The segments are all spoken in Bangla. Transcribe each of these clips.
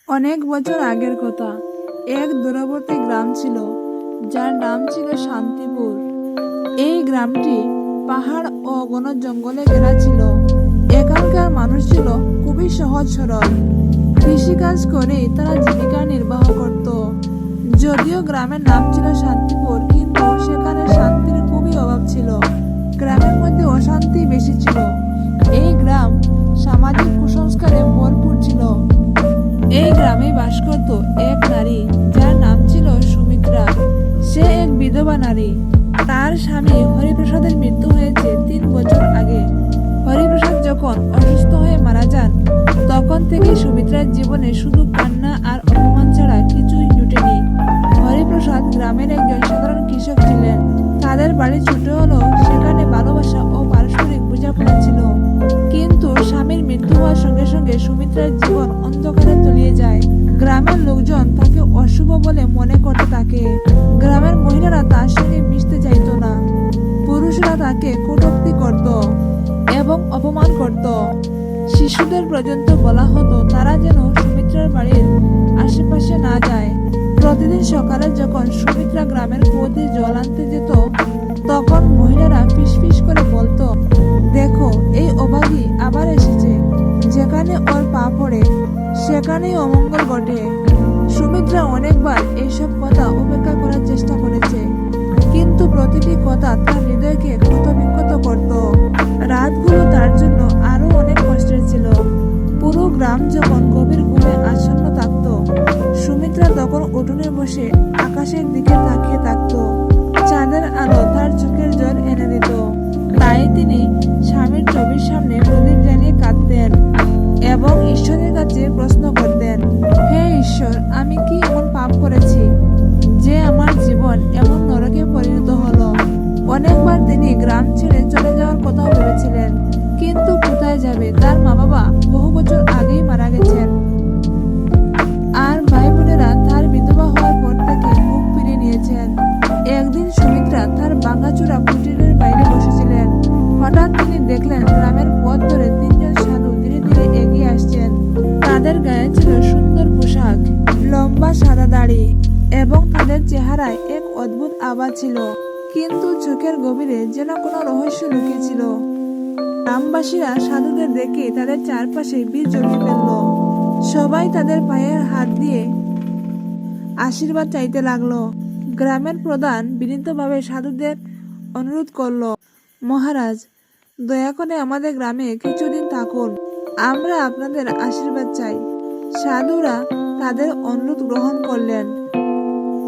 অনেক বছর আগের কথা। এক দূরবর্তী গ্রাম ছিল, যার নাম ছিল শান্তিপুর। এই গ্রামটি পাহাড় ও ঘন জঙ্গলে ঘেরা ছিল। এখানকার মানুষ ছিল খুবই সহজ সরল। কৃষিকাজ করেই তারা জীবিকা নির্বাহ করত। যদিও গ্রামের নাম ছিল শান্তিপুর, কিন্তু সেখানে শান্তির খুবই অভাব ছিল। গ্রামের মধ্যে অশান্তি বেশি ছিল। এই গ্রাম সামাজিক কুসংস্কারে ভরপুর ছিল। এই গ্রামে বাস করত এক নারী, যার নাম ছিল সুমিত্রা। সে এক বিধবা নারী। তার স্বামী হরিপ্রসাদের মৃত্যু হয়েছে 3 বছর আগে। হরিপ্রসাদ যখন অসুস্থ হয়ে মারা যান, তখন থেকে সুমিত্রার জীবনে শুধু কান্না আর অপমান ছাড়া কিছুই জুটেনি। হরিপ্রসাদ গ্রামের একজন সাধারণ কৃষক ছিলেন। তাদের বাড়ি ছোট হলেও সেখানে ভালোবাসা ও পারস্পরিক বোঝাপড়া ছিল। কিন্তু স্বামীর মৃত্যু হওয়ার সঙ্গে সঙ্গে সুমিত্রার জীবন অন্ধকারে তলিয়ে যায়। গ্রামের লোকজন তাকে অশুভ বলে মনে করতে থাকে। গ্রামের মহিলারা তার সঙ্গে মিশতে চাইতো না। পুরুষরা তাকে কটূক্তি করত এবং অপমান করত। শিশুদের পর্যন্ত বলা হতো তারা যেন সুমিত্রার বাড়ির আশেপাশে না যায়। প্রতিদিন সকালে যখন সুমিত্রা গ্রামের কুয়োতে জল আনতে যেত, তখন মহিলারা ফিসফিস করে বলতো, দেখো এই অভাগী আবার এসেছে। যেখানে ওর পা পড়ে সেখানেই অমঙ্গল ঘটে। সুমিত্রা অনেকবার এইসব কথা উপেক্ষা করার চেষ্টা করেছে, কিন্তু প্রতিটি কথা তার হৃদয়কে ক্ষতবিক্ষত করত। রাতগুলো তার জন্য আরো অনেক কষ্টের ছিল। পুরো গ্রাম যখন গভীর ঘুমে আচ্ছন্ন থাকত, সুমিত্রা তখন উঠোনে বসে আকাশের দিকে তাকিয়ে থাকত। চাঁদের আলো তার চোখের জল এনে দিত। তাই তিনি স্বামীর ছবির সামনে প্রদীপ জ্বালিয়ে কাঁদতেন এবং ঈশ্বরের কাছে প্রশ্ন করতেন, হে ঈশ্বর, আমি কি এমন পাপ করেছি যে আমার জীবন এমন নরকে পরিণত হলো। অনেকবার তিনি গ্রাম ছেড়ে চলে যাওয়ার কথাও ভেবেছিলেন, কিন্তু কোথায় যাবে? তার মা বাবা বহু বছর আগেই মারা গেছেন, আর ভাই বোনেরা তার বিধবা হওয়ার পর থেকে মুখ ফিরিয়ে নিয়েছেন। একদিন সুমিত্রা তার ভাঙাচোরা কুটিরের বাইরে বসেছিলেন। হঠাৎ তিনি দেখলেন গ্রামের পথ ধরে 3 জন সাধু ধীরে ধীরে এগিয়ে আসছেন। তাদের গায়ে ছিল সুন্দর পোশাক, লম্বা সাদা দাড়ি এবং তাদের চেহারায় এক অদ্ভুত আভা ছিল। কিন্তু চোখের গভীরে যেন কোনো রহস্য লুকিয়ে ছিল। গ্রামবাসীরা সাধুদের দেখে তাদের চারপাশে ভিড় জমিয়ে ফেলল। সবাই তাদের পায়ে হাত দিয়ে আশীর্বাদ চাইতে লাগলো। গ্রামের প্রধান বিনীতভাবে সাধুদের অনুরোধ করলো, মহারাজ, দয়া করে আমাদের গ্রামে কিছুদিন থাকুন। আমরা আপনাদের আশীর্বাদ চাই। সাধুরা তাদের অনুরোধ গ্রহণ করলেন,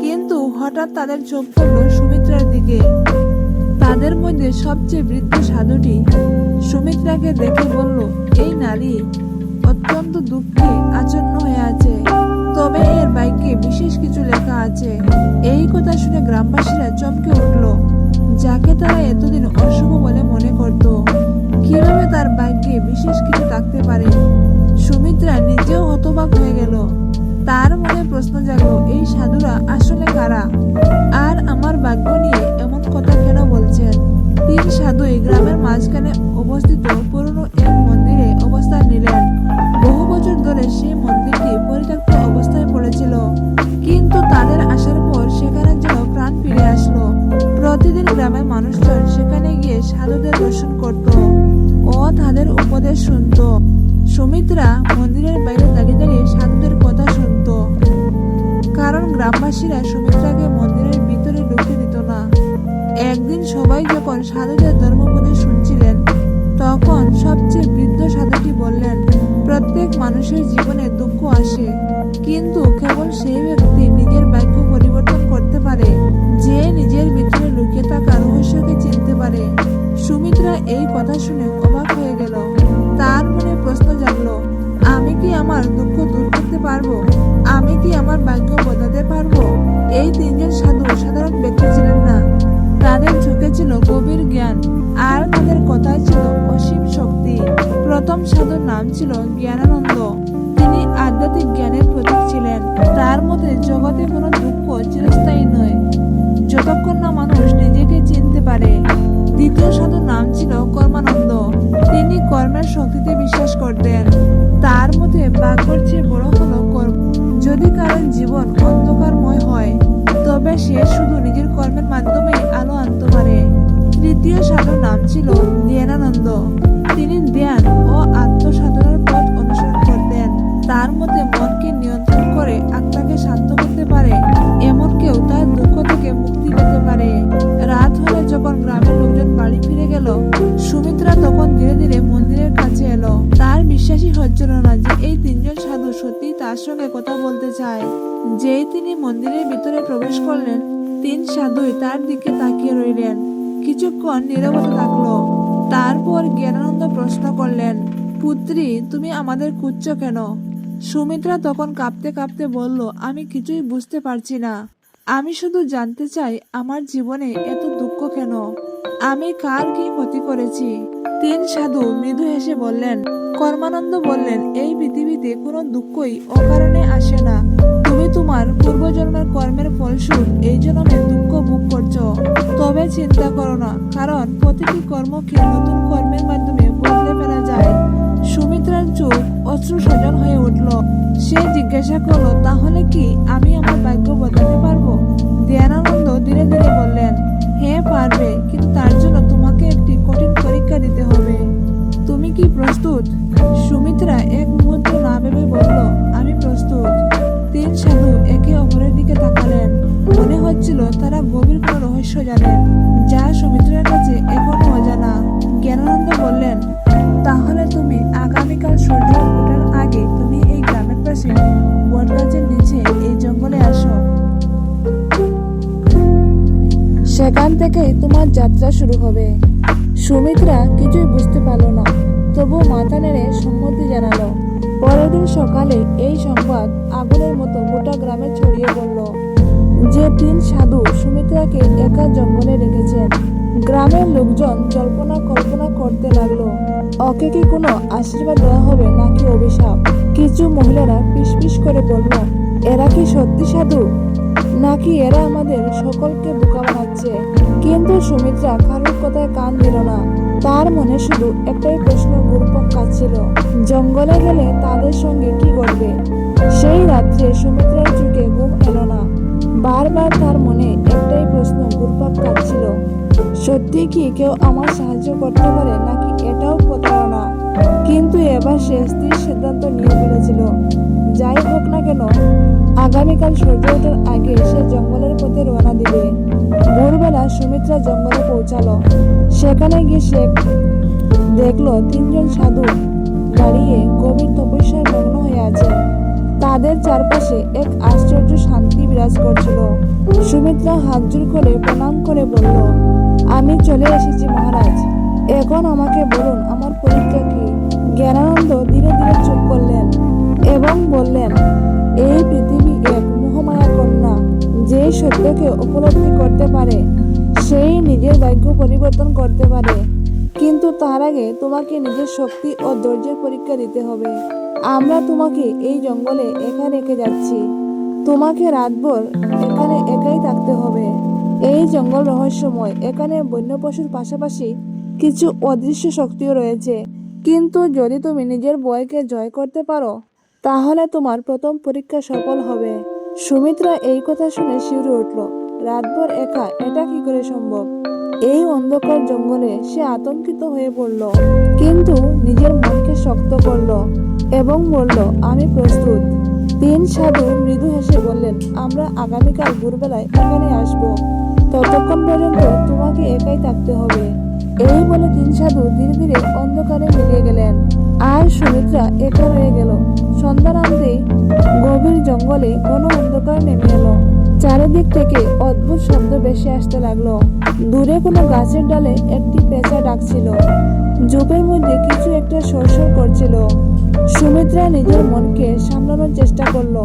কিন্তু হঠাৎ তাদের চোখ পড়ল সুমিত্রার দিকে। তাদের মধ্যে সবচেয়ে বৃদ্ধ সাধুটি সুমিত্রাকে দেখে বলল, এই নারী অত্যন্ত দুঃখে আচ্ছন্ন হয়ে আছে, তবে এর ভাগ্যে বিশেষ কিছু লেখা আছে। এই কথা শুনে গ্রামবাসীরা চমকে উঠল। যাকে তারা এতদিন অশুভ বলে মনে করত, কিভাবে তার ভাগ্যে বিশেষ কিছু থাকতে পারে? সুমিত্রা নিজেও হতবাক হয়ে গেল। তার মনে প্রশ্ন জাগলো, এই সাধুরা আসলে কারা, আর আমার ভাগ্য নিয়ে এমন কথা কেন বলছেন? 3 সাধুই গ্রামের মাঝখানে অবস্থিত পুরনো এক মন্দিরে অবস্থান নিলেন। বহু বছর ধরে সেই মন্দিরটি পরিত্যক্ত অবস্থায় পড়েছিল, কিন্তু তাদের আসার পর সেখানে যেন প্রাণ ফিরে আসলো। প্রতিদিন গ্রামের মানুষজন সেখানে গিয়ে সাধুদের দর্শন করত ও তাদের উপদেশ শুনত। সুমিত্রা মন্দিরের বাইরে দাঁড়িয়ে দাঁড়িয়ে সাধুদের কথা শুনত, কারণ গ্রামবাসীরা সুমিত্রাকে মন্দিরের ভিতরে ঢুকতে দিত না। একদিন সবাই যখন সাধুদের ধর্মোপদেশ শুনছিলেন, তখন সবচেয়ে বৃদ্ধ সাধুটি বললেন, প্রত্যেক মানুষের জীবনে দুঃখ আসে, কিন্তু কেবল সেই ব্যক্তি নিজের ভাগ্য পরিবর্তন করতে পারে যে নিজের ভিতরে লুকিয়ে থাকা রহস্যকে চিনতে পারে। সুমিত্রা এই কথা শুনে অবাক হয়ে গেল। তার মনে প্রশ্ন জাগলো, আমি কি আমার দুঃখ দূর করতে পারবো? আমি কি আমার ভাগ্য বদলাতে পারবো? এই 3 জন সাধু সাধারণ ব্যক্তি ছিলেন না। তাদের চোখে ছিল গভীর জ্ঞান, আর তাদের কথায় ছিল অসীম শক্তি। প্রথম সাধুর নাম ছিল জ্ঞানানন্দ। তিনি আধ্যাত্মিক জ্ঞানের প্রতীক ছিলেন। তার মতে জগতে কোনো দুঃখ চিরস্থায়ী নয়, যতক্ষণ না মানুষ নিজেকে চিনতে পারে। দ্বিতীয় সাধুর নাম ছিল কর্মানন্দ। তিনি কর্মের শক্তিতে বিশ্বাস করতেন। তার মতে ভাগ্যের চেয়ে বড় হলো কর্ম। সে শুধু নিজের কর্মের মাধ্যমে আলো আনতে পারে। তৃতীয় সাধুর নাম ছিল ধ্যানানন্দ। তিনি ধ্যান ও আত্মসাধনার পথ অনুসরণ করতেন। তার মতে মনকে নিয়ন্ত্রণ করে আত্মাকে শান্ত করতে পারে এমন কেউ তার দুঃখ থেকে মুক্তি পেতে পারে। রাত হলে যখন গ্রামের লোকজন বাড়ি ফিরে গেল, সুমিত্রা তখন ধীরে ধীরে মন্দিরের কাছে এলো। তার বিশ্বাসই হচ্ছিল না যে এই তিনজন সাধু সত্যি তার সঙ্গে কথা বলতে চায়। যেই তিনি মন্দিরের ভিতরে প্রবেশ করলেন, তিন সাধুই তার দিকে তাকিয়ে রইলেন। কিছুক্ষণ নীরবতা থাকলো। তারপর জ্ঞানানন্দ প্রশ্ন করলেন, পুত্রী, তুমি আমাদের খুঁজছো কেন? সুমিত্রা তখন কাঁপতে কাঁপতে বলল, আমি কিছুই বুঝতে পারছি না। আমি শুধু জানতে চাই আমার জীবনে এত দুঃখ কেন? আমি কার কি ক্ষতি করেছি? তিন সাধু মৃদু হেসে বললেন। কর্মানন্দ বললেন, এই পৃথিবীতে কোনো দুঃখই অকারণে আসে না। তুমি তোমার পূর্বজন্মের কর্মের ফলস্বরূপ এই জন্মে দুঃখ ভোগ করছো। তবে চিন্তা করো না, কারণ প্রতিটি কর্মকে নতুন কর্মের মাধ্যমে বদলে ফেলা যায়। সুমিত্রার চোখ অশ্রু সজল হয়ে উঠল। সে জিজ্ঞাসা করলো, তাহলে কি আমি আমার ভাগ্য বদলাতে পারবো? ধ্যানানন্দ ধীরে ধীরে বললেন, হ্যাঁ পারবে, কিন্তু তার জন্য তোমাকে একটি কঠিন পরীক্ষা দিতে হবে। তুমি কি প্রস্তুত? সুমিত্রা এক মুহূর্ত না ভেবে বলল, আমি প্রস্তুত। তিন সাধু একে অপরের দিকে তাকালেন। মনে হচ্ছিল তারা গভীর কোনো রহস্য জানেন, যা সুমিত্রার কাছে এখনো অজানা। জ্ঞানানন্দ বললেন, তাহলে তুমি আগামীকাল সূর্য ওঠার আগে তুমি এই গ্রামের পাশে বটগাছের নিচে এই জঙ্গলে আসো। সেখান থেকেই তোমার যাত্রা শুরু হবে। সুমিত্রা কিছুই বুঝতে পারল না, তবু মাথা নেড়ে সম্মতি জানালো। পরের দিন সকালে এই সংবাদ আগুনের মতো গোটা গ্রামে ছড়িয়ে পড়ল যে তিন সাধু সুমিত্রাকে একা জঙ্গলে রেখেছেন। গ্রামের লোকজন জল্পনা কল্পনা করতে লাগলো, ওকে কি কোনো আশীর্বাদ দেওয়া হবে নাকি অভিশাপ? কিছু মহিলারা পিসপিস করে বলল, এরা কি সত্যি সাধু, নাকি এরা আমাদের সকলকে বোকা বানাচ্ছে? কিন্তু সুমিত্রা কারোর কথায় কান দিল না। তার মনে শুধু একটাই প্রশ্ন ঘুরপাক খাচ্ছিল, জঙ্গলে গেলে তাদের সঙ্গে কি ঘটবে? সেই রাত্রে সুমিত্রার চোখে ঘুম এলো না। বারবার তার মনে একটাই প্রশ্ন ঘুরপাক খাচ্ছিল, সত্যি কি কেউ আমার সাহায্য করতে পারে, নাকি এটাও প্রতারণা? কিন্তু এবার সে স্থির সিদ্ধান্ত নিয়ে ফেলেছিল, যাই হোক না কেন আগামীকাল সূর্য ওঠার আগে সে জঙ্গলের পথে রওনা দিবে। ভোরবেলা সুমিত্রা জঙ্গলে পৌঁছালো। সেখানে গিয়ে সে দেখলো তিনজন সাধু দাঁড়িয়ে গভীর তপস্যায় মগ্ন হয়ে আছে। তাদের চারপাশে এক আশ্চর্য শান্তি বিরাজ করছিল। সুমিত্রা হাত জোড় করে প্রণাম করে বলল, আমি চলে এসেছি মহারাজ, এখন আমাকে বলুন আমার পরীক্ষা কি? জ্ঞানানন্দ ধীরে ধীরে চুপ করলেন এবং বললেন, এই পৃথিবী এক মোহমায়া কন্যা। যে সত্যকে উপলব্ধি করতে পারে সেই নিজের ভাগ্য পরিবর্তন করতে পারে, কিন্তু তার আগে তোমাকে নিজের শক্তি ও ধৈর্যের পরীক্ষা দিতে হবে। আমরা তোমাকে এই জঙ্গলে একা রেখে যাচ্ছি। তোমাকে রাতভর এখানে একাই থাকতে হবে। এই জঙ্গল রহস্যময়, এখানে বন্য পশুর পাশাপাশি কিছু অদৃশ্য শক্তিও রয়েছে। কিন্তু যদি তুমি নিজের ভয়কে জয় করতে পারো, তাহলে তোমার প্রথম পরীক্ষা সফল হবে। সুমিত্রা এই কথা শুনে শিউরে উঠল। রাতভর একা, এটা কি করে সম্ভব? এই অন্ধকার জঙ্গলে সে আতঙ্কিত হয়ে পড়ল, কিন্তু নিজের মনকে শক্ত করল এবং বলল, আমি প্রস্তুত। তিন সাধু মৃদু হেসে বললেন, আমরা আগামীকাল ভোরবেলায় এখানে আসব। ততক্ষণ পর্যন্ত তোমাকে একাই থাকতে হবে। এই বলে তিন সাধু ধীরে ধীরে অন্ধকারে মিলিয়ে গেলেন, আর সুমিত্রা একা রয়ে গেল। সন্ধ্যা নামতেই গভীর জঙ্গলে ঘন অন্ধকার নেমে এলো। চারিদিক থেকে অদ্ভুত শব্দ ভেসে আসতে লাগলো। দূরে কোনো গাছের ডালে একটি পেঁচা ডাকছিল, ঝোপের মধ্যে কিছু একটা সরসর করছিল। সুমিত্রা নিজের মনকে সামলানোর চেষ্টা করলো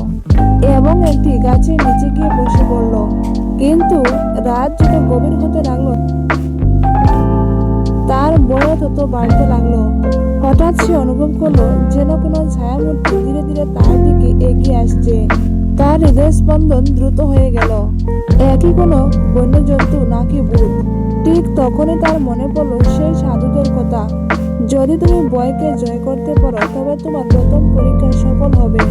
এবং একটি গাছের নিচে গিয়ে বসে পড়ল। কিন্তু রাত যত গভীর হতে লাগলো, তার বড় তত বাড়তে লাগলো। হঠাৎ সে অনুভব করলো যেন কোনো ছায়ামূর্তি ধীরে ধীরে তার দিকে এগিয়ে আসছে। তার হৃদয় স্পন্দন দ্রুত হয়ে গেল। একই কোনো বন্যজন্তু নাকি ভূত? ঠিক তখনই তার মনে পড়লো সেই সাধুদের কথা, যদি তুমি ভয়কে জয় করতে পারো তবে তোমার প্রথম পরীক্ষায় সফল হবে।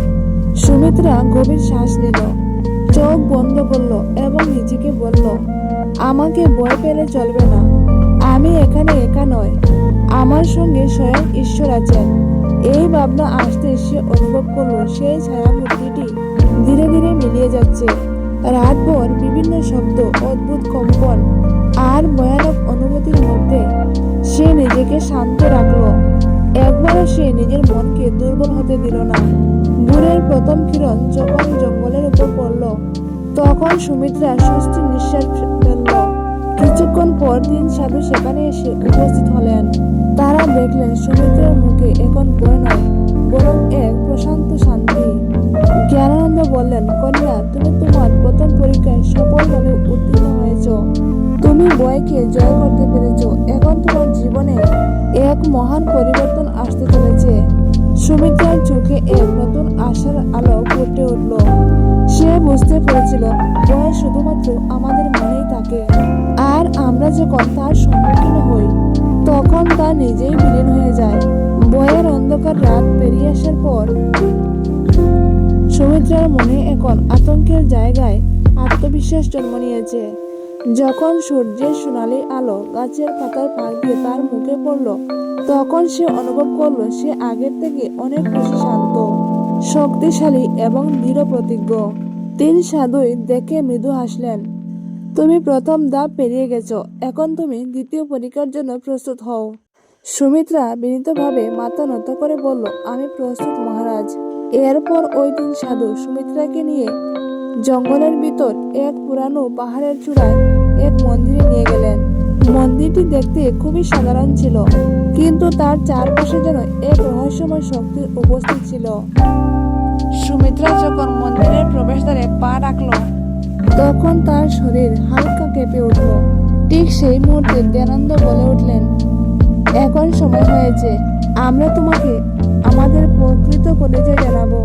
সুমিত্রা গভীর শ্বাস নিল চোখ বন্ধ করলো এবং নিজেকে বলল, আমাকে ভয় পেলে চলবে না। আমি এখানে একা নয়, আমার সঙ্গে স্বয়ং ঈশ্বর আছেন। এই ভাবনা আসতে সে অনুভব করলো সেই ছায়ামূর্তিটি ধীরে ধীরে মিলিয়ে যাচ্ছে। রাতভর বিভিন্ন শব্দ, অদ্ভুত কম্পন আর ভয়ানক অনুভূতির মধ্যে সে নিজেকে শান্ত রাখলো। একবারও সে নিজের মনকে দুর্বল হতে দিল না। ভোরের প্রথম কিরণ যখন জঙ্গলের উপর পড়ল, তখন সুমিত্রা স্বস্তির নিঃশ্বাস ফেলল। কিছুক্ষণ পর 3 সাধু সেখানে এসে উপস্থিত হলেন। তারা দেখলেন সুমিত্রার মুখে এখন ভয় নয়, বরং এক প্রশান্ত শান্তি। জ্ঞানানন্দ বললেন, কন্যা, তুমি তোমার প্রথম পরীক্ষায় সফলভাবে উত্তীর্ণ হয়েছ। তুমি ভয়কে জয় করতে পেরেছ। এখন তোমার জীবনে এক মহান পরিবর্তন আসতে চলেছে। সুমিত্রার চোখে এক নতুন আশার আলো ফুটে উঠল। সে বুঝতে পেরেছিল ভয় শুধুমাত্র আমাদের মনেই থাকে, আর আমরা যখন তার সম্মুখীন হই তখন তা নিজেই বিলীন হয়ে যায়। ভয়ের অন্ধকার রাত পেরিয়ে আসার পর সুমিত্রার মনে এখন আতঙ্কের জায়গায় আত্মবিশ্বাস জন্ম নিয়েছে। যখন সূর্যের সোনালি আলো গাছের পাতার ফাঁক দিয়ে তার মুখে পড়ল, তখন সে অনুভব করলো সে আগের থেকে অনেক বেশি শান্ত, শক্তিশালী এবং দৃঢ় প্রতিজ্ঞ। 3 সাধুই দেখে মৃদু হাসলেন। তুমি প্রথম ধাপ পেরিয়ে গেছো, এখন তুমি দ্বিতীয় পরীক্ষার জন্য প্রস্তুত হও। সুমিত্রা বিনীতভাবে মাথা নত করে বলল, আমি প্রস্তুত মহারাজ। এরপর ওই 3 সাধু সুমিত্রাকে নিয়ে জঙ্গলের ভিতর এক পুরানো পাহাড়ের চূড়ায় এক মন্দিরে নিয়ে গেলেন। মন্দিরটি দেখতে খুবই সাধারণ ছিল, কিন্তু তার চারপাশে যেন এক রহস্যময় শক্তির উপস্থিত ছিল। সুমিত্রা যখন মন্দিরের প্রবেশদ্বারে পা রাখল, তখন তার শরীর হালকা কেঁপে উঠল। ঠিক সেই মুহূর্তে জ্ঞানানন্দ বলে উঠলেন, এখন সময় হয়েছে, আমরা তোমাকে আমাদের প্রকৃত পরিচয় জানাবো।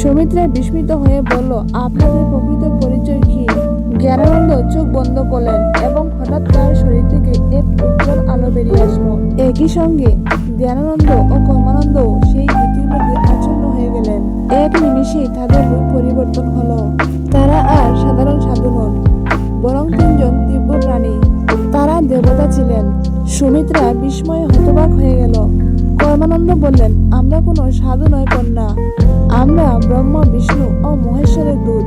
সুমিত্রা বিস্মিত হয়ে বলল, আপনাদের প্রকৃত পরিচয় কি? জ্ঞানানন্দ চোখ বন্ধ করলেন এবং হঠাৎ তার শরীর থেকে এক উজ্জ্বল আলো বেরিয়ে আসলো। একই সঙ্গে জ্ঞানানন্দ ও কর্মানন্দ সেই জ্যোতির মধ্যে আচ্ছন্ন হয়ে গেলেন। এক নিমিষেই তাদের রূপ পরিবর্তন হলো। তারা আর সাধারণ সাধু নন, বরং 3 জন দিব্য প্রাণী। তারা দেবতা ছিলেন। সুমিত্রা বিস্ময়ে হতবাক হয়ে গেল। কর্মানন্দ বললেন, আমরা কোনো সাধু নয় কন্যা, আমরা ব্রহ্মা, বিষ্ণু ও মহেশ্বরের দূত।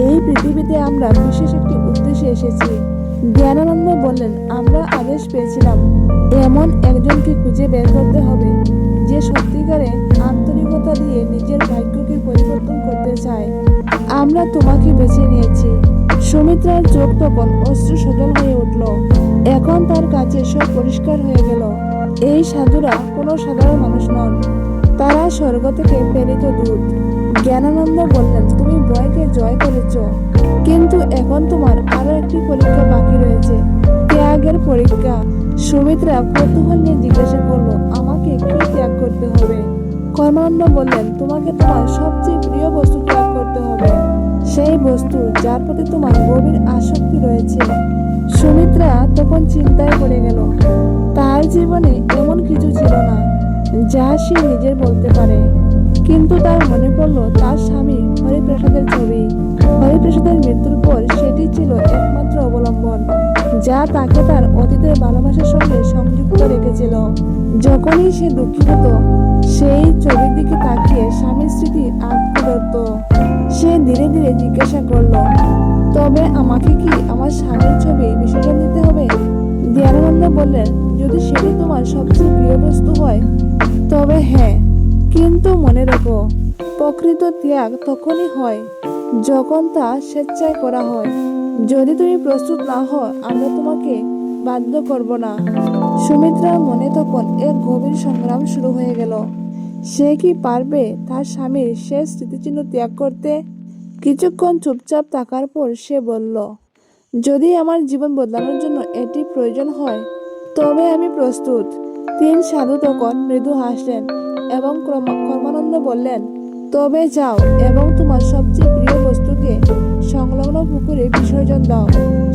এই পৃথিবীতে আমরা বিশেষ একটি উদ্দেশ্যে এসেছি। জ্ঞানানন্দ বললেন, আমরা আদেশ পেয়েছিলাম এমন একজনকে খুঁজে বের করতে হবে যে সত্যিকারে আন্তরিকতা দিয়ে নিজের ভাগ্যকে পরিবর্তন করতে চায়। আমরা তোমাকে বেছে নিয়েছি। সুমিত্রার চোখ তখন অশ্রু সজল হয়ে উঠল। এখন তার কাছে সব পরিষ্কার হয়ে গেল। এই সাধুরা কোনো সাধারণ মানুষ নন, তারা স্বর্গ থেকে প্রেরিত দূত। জ্ঞানানন্দ বললেন, তুমি ভয়কে জয় করেছ, কিন্তু এখন তোমার আরো একটি পরীক্ষা বাকি রয়েছে, ত্যাগের পরীক্ষা। সুমিত্রা কৌতূহল নিয়ে জিজ্ঞাসা করলো, আমাকে কি ত্যাগ করতে হবে? কর্মানন্দ বললেন, তোমাকে তোমার সবচেয়ে প্রিয় বস্তু ত্যাগ করতে হবে, সেই বস্তু যার প্রতি তোমার গভীর আসক্তি রয়েছে। সুমিত্রা তখন চিন্তায় পড়ে গেল। তার জীবনে এমন কিছু ছিল না যা সে নিজের বলতে পারে, কিন্তু তার মনে পড়ল তার স্বামী হরিপ্রসাদের ছবি। হরিপ্রসাদের মৃত্যুর পর সেটি ছিল একমাত্র অবলম্বন যা তাকে তার অতীতের ভালোবাসার সঙ্গে সংযুক্ত রেখেছিল। যখনই সে দুঃখী হতো, সেই ছবির দিকে তাকিয়ে স্বামীর স্মৃতি আঁকড়ে ধরত। সে ধীরে ধীরে জিজ্ঞাসা করলো, তবে আমাকে কি আমার স্বামীর ছবি বিসর্জন দিতে হবে? জ্ঞানানন্দ বললেন, যদি সেটি তোমার সবচেয়ে প্রিয় বস্তু হয় তবে হ্যাঁ, কিন্তু মনে রেখো, প্রকৃত ত্যাগ তখনই হয় যখন তা স্বেচ্ছায় করা হয়। যদি তুমি প্রস্তুত না হও, আমরা তোমাকে বাধ্য করব না। সুমিত্রার মনে তখন এক গভীর সংগ্রাম শুরু হয়ে গেল। সে কি পারবে তার স্বামীর শেষ স্মৃতিচিহ্ন ত্যাগ করতে? কিছুক্ষণ চুপচাপ থাকার পর সে বলল, যদি আমার জীবন বদলানোর জন্য এটি প্রয়োজন হয় তবে আমি প্রস্তুত। 3 সাধু তখন মৃদু হাসলেন এবং কর্মানন্দ বললেন, তবে যাও এবং তোমার সবচেয়ে প্রিয় বস্তুকে সংলগ্ন পুকুরে বিসর্জন দাও।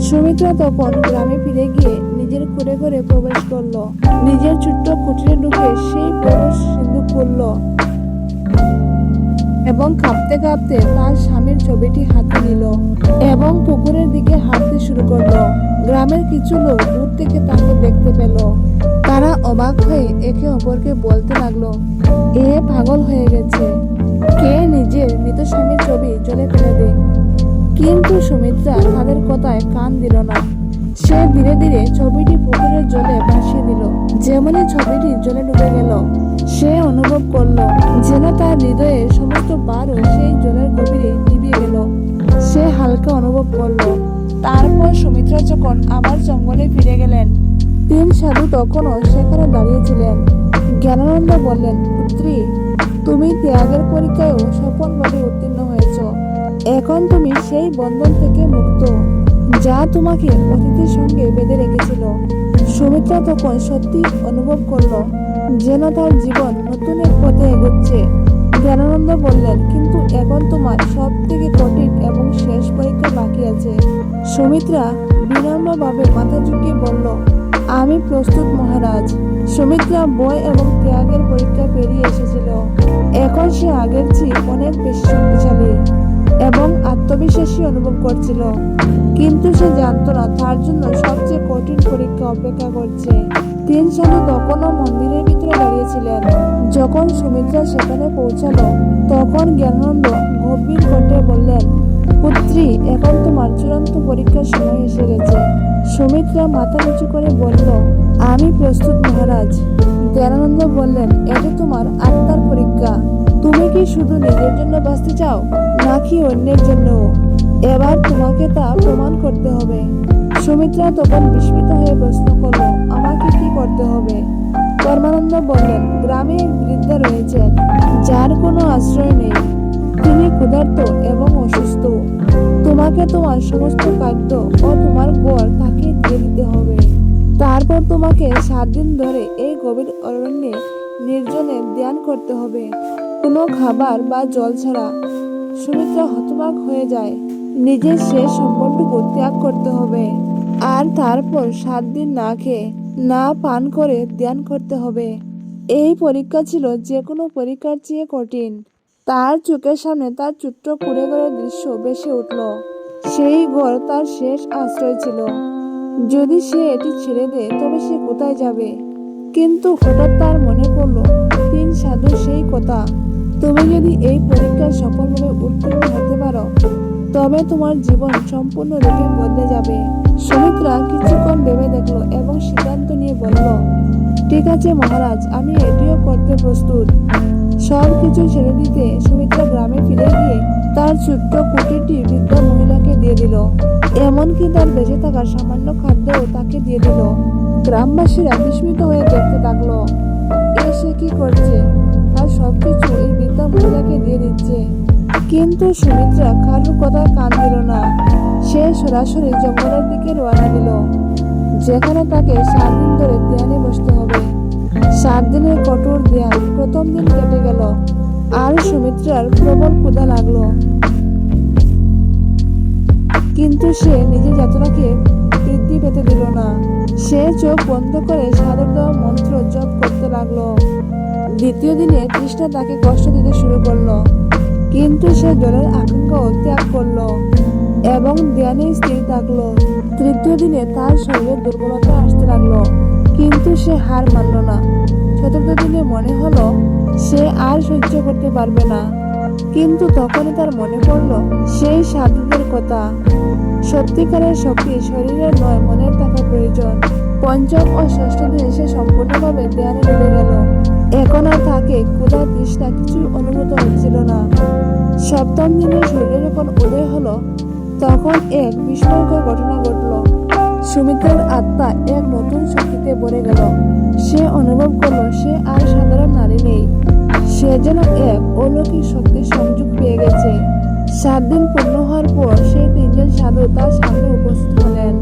সুমিত্রা তখন গ্রামে ফিরে গিয়ে নিজের ঘরে ঘরে প্রবেশ করলো। নিজের ছোট্ট কুটিরে ঢুকে সেই প্রবেশ সিন্ধুক করল। এবং কাঁপতে কাঁপতে তার স্বামীর ছবিটি হাতে নিল এবং পুকুরের দিকে হাঁটতে শুরু করলো। গ্রামের কিছু লোক দূর থেকে তাকে দেখতে পেল। তারা অবাক হয়ে একে অপরকে বলতে লাগলো, এ পাগল হয়ে গেছে, কে নিজের মৃত স্বামীর ছবি জলে ফেলে দেয়। কিন্তু সুমিত্রা তাদের কথায় কান দিল না। সে ধীরে ধীরে ছবিটি পুকুরের জলে ভাসিয়ে দিল। যেমনই ছবিটি জলে ডুবে গেল, সে অনুভব করলো যেন তার হৃদয়ের সমস্ত বারও সেই জলের গভীরে নিভিয়ে গেল। সে হালকা অনুভব করলো। তারপর সুমিত্রা যখন আবার জঙ্গলে ফিরে গেলেন, তিন সাধু তখনও সেখানে দাঁড়িয়েছিলেন। জ্ঞানানন্দ বললেন, পুত্রী, তুমি ত্যাগের পরীক্ষায়ও সফলভাবে উত্তীর্ণ হয়েছ। এখন তুমি সেই বন্ধন থেকে মুক্ত যা তোমাকে অতীতের সঙ্গে বেঁধে রেখেছিল। সুমিত্রা তখন সত্যি অনুভব করলো যেন তার জীবন নতুন এক পথে এগোচ্ছে। জ্ঞানানন্দ বললেন, কিন্তু এখন তোমার সব থেকে কঠিন এবং শেষ পরীক্ষা বাকি আছে। সুমিত্রা বিনম্রভাবে মাথা ঝুঁকিয়ে বলল, আমি প্রস্তুত মহারাজ। সুমিত্রা ভয় এবং ত্যাগের পরীক্ষা পেরিয়ে এসেছিল। এখন সে আগের চেয়ে অনেক বেশি শক্তিশালী এবং আত্মবিশ্বাসী অনুভব করছিল। কিন্তু সে জানতো না তার জন্য সবচেয়ে কঠিন পরীক্ষা অপেক্ষা করছে। তিন সাধু তখনও মন্দিরের ভিতরে দাঁড়িয়েছিলেন। যখন সুমিত্রা সেখানে পৌঁছালো, তখন জ্ঞানানন্দ গভীর কণ্ঠে বললেন, পুত্রী, এখন তোমার চূড়ান্ত পরীক্ষার সময় এসে গেছে। সুমিত্রা মাথা নিচু করে বলল, আমি প্রস্তুত মহারাজ। জ্ঞানানন্দ বললেন, এটা তোমার আত্মার পরীক্ষা। তুমি কি শুধু নিজের জন্য বাঁচতে চাও নাকি অন্যের জন্য? এবার তোমাকে তা প্রমাণ করতে হবে। সুমিত্রা তখন বিস্মিত হয়ে প্রশ্ন করল, আমাকে কি করতে হবে? পরমানন্দ বললেন, গ্রামে এক বৃদ্ধা রয়েছেন যার কোনো আশ্রয় নেই। তিনি ক্ষুধার্ত এবং অসুস্থ। তোমাকে তোমার সমস্ত খাদ্য ও তোমার ঘর তাকে দিয়ে দিতে হবে। তারপর তোমাকে 7 দিন ধরে এই গভীর অরণ্যে নির্জনে ধ্যান করতে হবে, কোনো খাবার বা জল ছাড়া। সুমিত্রা হতবাক হয়ে যায়। নিজের শেষ সম্বলটুকু ত্যাগ করতে হবে আর তারপর 7 দিন না খেয়ে না পান করে ধ্যান করতে হবে। এই পরীক্ষা ছিল যে কোনো পরীক্ষার চেয়ে কঠিন। তার চোখের সামনে তার ছোট্ট কুঁড়ে ঘরের দৃশ্য ভেসে উঠল। সেই ঘর তার শেষ আশ্রয় ছিল। যদি সে এটি ছেড়ে দেয় তবে সে কোথায় যাবে? কিন্তু হঠাৎ তার মনে পড়ল তিন সাধুর সেই কথা, তুমি যদি এই পরীক্ষায় সফলভাবে উত্তীর্ণ হতে পারো তবে তোমার জীবন সম্পূর্ণরূপে বদলে যাবে। সুমিত্রা কিছুক্ষণ ভেবে দেখলো এবং সিদ্ধান্ত নিয়ে বলল, ঠিক আছে মহারাজ, আমি এটিও করতে প্রস্তুত। সব কিছু ছেড়ে দিতে সুমিত্রা গ্রামে ফিরে গিয়ে তার ছোট্ট কুটিরটি বৃদ্ধ মহিলাকে দিয়ে দিল। এমনকি তার বেঁচে থাকার সামান্য খাদ্যও তাকে দিয়ে দিল। গ্রামবাসীরা বিস্মিত হয়ে দেখতে থাকলো, সে কি করছে? তার সবকিছু এই বৃদ্ধা মহিলাকে দিয়ে দিচ্ছে। কিন্তু সুমিত্রা কারোর কথা কান দিল না। সে সরাসরি জঙ্গলের দিকে রওনা দিল, যেখানে তাকে 7 দিন ধরে ধ্যানে বসতে হবে। 7 দিনের কঠোর ধ্যান। প্রথম দিন কেটে গেল আর সুমিত্রার প্রবল ক্ষুধা লাগলো। কিন্তু সে নিজের যাত্রাকে বৃদ্ধি পেতে দিল না। সে চোখ বন্ধ করে সাধুর দেওয়া মন্ত্র জপ করতে লাগলো। দ্বিতীয় দিনে তৃষ্ণা তাকে কষ্ট দিতে শুরু করলো, কিন্তু সে জলের আকাঙ্ক্ষাও ত্যাগ করলো এবং ধ্যানে স্থির থাকলো। তৃতীয় দিনে তার শরীরে দুর্বলতা আসতে লাগলো, কিন্তু সে হার মানল না। চতুর্থ দিনে মনে হলো সে আর সহ্য করতে পারবে না, কিন্তু তখনই তার মনে পড়ল সেই সাধুদের কথা। সত্যিকারের শক্তি শরীরের নয়, মনের থাকা প্রয়োজন। পঞ্চম ও ষষ্ঠ দিনে সে সম্পূর্ণভাবে ধ্যানে ডুবে গেল। এখন আর তাকে ক্ষুধা তৃষ্ণা কিছু অনুভূত হচ্ছিল না। সপ্তম দিনে সূর্য যখন উদয় হলো তখন এক বিস্ময়কর ঘটনা ঘটল। সুমিত্রার আত্মা এক নতুন শক্তিতে ভরে গেল। সে অনুভব করলো সে আর সাধারণ নারী নেই, সে যেন এক অলৌকিক শক্তির সংযোগ পেয়ে গেছে। 7 দিন পূর্ণ হওয়ার পর সেই 3 জন সাধু তার সামনে উপস্থিত হলেন।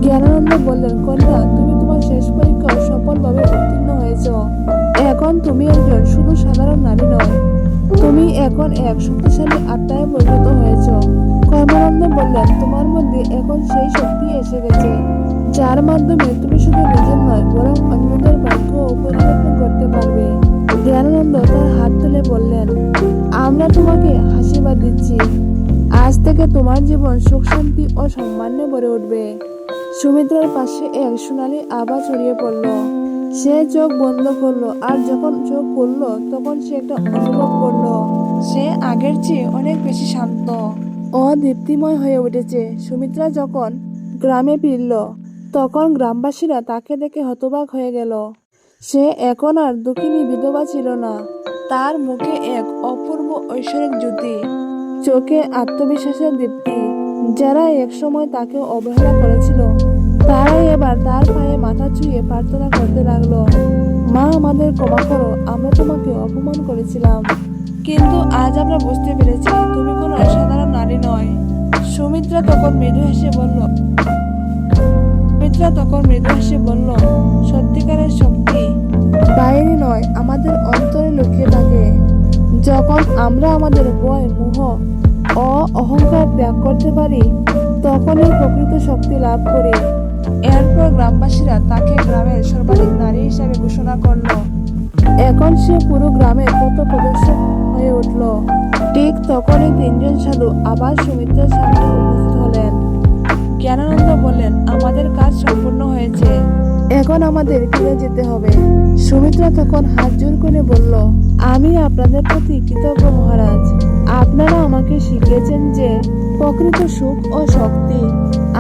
জ্ঞানানন্দ বললেন, কন্যা, তুমি তোমার শেষ পরীক্ষায় সফলভাবে উত্তীর্ণ হয়েছ। এখন তুমি একজন শুধু সাধারণ নারী নয়, তুমি এখন এক শক্তিশালী আত্মায় পরিণত হয়েছ। কর্মানন্দ বললেন, তোমার মধ্যে এখন সেই শক্তি এসে গেছে যার মাধ্যমে তুমি শুধু নিজের নয় বরং অন্যদের ভাগ্য পরিবর্তন করতে পারবে। জ্ঞানানন্দ তার হাত তুলে বললেন, আমরা তোমাকে আশীর্বাদ দিচ্ছি। আজ থেকে তোমার জীবন সুখ শান্তি ও সম্মানে ভরে উঠবে। সুমিত্রার পাশে এক সোনালী আভা ছড়িয়ে পড়ল। সে চোখ বন্ধ করলো, আর যখন চোখ খুললো তখন সে একটা অনুভব করলো সে আগের চেয়ে অনেক বেশি শান্ত ও দীপ্তিময় হয়ে উঠেছে। সুমিত্রা যখন গ্রামে ফিরল তখন গ্রামবাসীরা তাকে দেখে হতবাক হয়ে গেল। সে এখন আর দুঃখিনী বিধবা ছিল না। তার মুখে এক অপূর্ব ঐশ্বরিক জ্যোতি, চোখে আত্মবিশ্বাসের দীপ্তি। যারা একসময় তাকে অবহেলা করেছিল তারাই এবার তার পায়ে মাথা ছুঁয়ে প্রার্থনা করতে লাগলো, মা, আমাদের ক্ষমা করো, আমরা তোমাকে অপমান করেছিলাম, কিন্তু আজ আমরা বুঝতে পেরেছি তুমি কোনো সাধারণ নারী নয়। সুমিত্রা তখন মৃদু হেসে বলল, সত্যিকারের শক্তি বাইরে নয়, আমাদের অন্তরে লুকিয়ে থাকে। যখন আমরা আমাদের ভয়, মোহ ও অহংকার ত্যাগ করতে পারি তখনই প্রকৃত শক্তি লাভ করি। এরপর গ্রামবাসীরা তাকে গ্রামের সর্বাধিক নারী হিসাবে ঘোষণা করলো। এখন সে পুরো গ্রামের পথ প্রদর্শক হয়ে উঠল। ঠিক তখনই তিনজন সাধু আবার সুমিত্রার সামনে উপস্থিত হলেন। জ্ঞানানন্দ বললেন, আমাদের কাজ সম্পূর্ণ হয়েছে, এখন আমাদের ফিরে যেতে হবে। সুমিত্রা তখন হাত জোর করে বলল, আমি আপনাদের প্রতি কৃতজ্ঞ মহারাজ। আপনারা আমাকে শিখিয়েছেন যে প্রকৃত সুখ ও শক্তি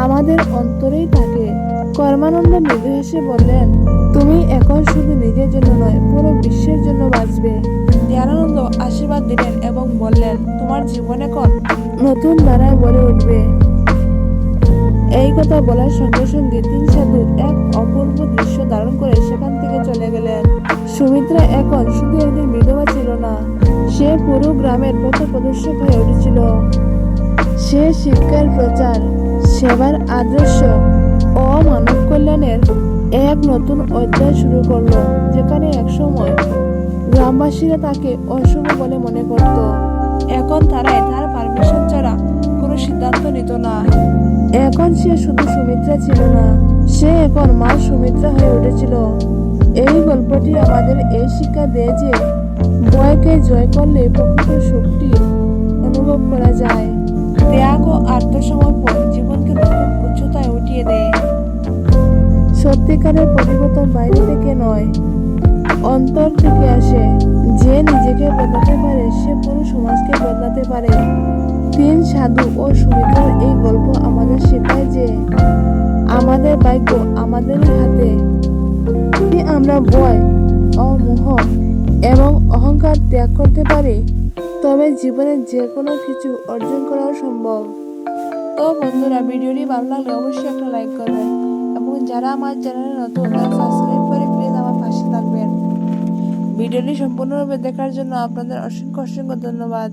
আমাদের অন্তরেই থাকে। কর্মানন্দ মৃদু হেসে বললেন, তুমি এখন শুধু নিজের জন্য নয়, পুরো বিশ্বের জন্য বাঁচবে। জ্ঞানানন্দ আশীর্বাদ দিলেন এবং বললেন, তোমার জীবন এখন নতুন ধারায় ভরে উঠবে। এই কথা বলার সঙ্গে সঙ্গে তিন সাধু এক অপূর্ব দৃশ্য ধারণ করে সেখান থেকে চলে গেলেন। সুমিত্রা এখন শুধু একজন বিধবা ছিল না, সে পুরো গ্রামের পথ প্রদর্শক হয়ে উঠেছিল। সে শিক্ষার প্রচার, সেবার আদর্শ ও মানব কল্যাণের এক নতুন অধ্যায় শুরু করলো। যেখানে একসময় গ্রামবাসীরা তাকে অশুভ বলে মনে করত, এখন তারাই তার পারমিশন ছাড়া কোনো সিদ্ধান্ত নিত না। এখন সে শুধু সুমিত্রা ছিল না, সে এখন মা সুমিত্রা হয়ে উঠেছিল। এই গল্পটি আমাদের এই শিক্ষা দেয় যে ভয়কে জয় করলে প্রকৃত শক্তি অনুভব করা যায়। ত্যাগ ও আত্মসমর্পণ জীবনকে নতুন উচ্চতায় উঠিয়ে দেয়। সত্যিকারের পরিবর্তন বাইরে থেকে নয়, অন্তর থেকে আসে। যে নিজেকে বদলাতে পারে সে পুরো সমাজকে বদলাতে পারে। তিন সাধু ও সুমিত্রার এই গল্প আমাদের শেখায় যে আমাদের ভাগ্য আমাদেরই হাতে। যদি আমরা ভয় ও মোহ এবং অহংকার ত্যাগ করতে পারি তবে জীবনের যে কোনো কিছু অর্জন করাও সম্ভব। তো বন্ধুরা, ভিডিওটি ভালো লাগলে অবশ্যই একটা লাইক করবেন এবং যারা আমার চ্যানেলে নতুন তারা সাবস্ক্রাইব করে প্লিজ আমার পাশে থাকবেন। ভিডিওটি সম্পূর্ণরূপে দেখার জন্য আপনাদের অসংখ্য ধন্যবাদ।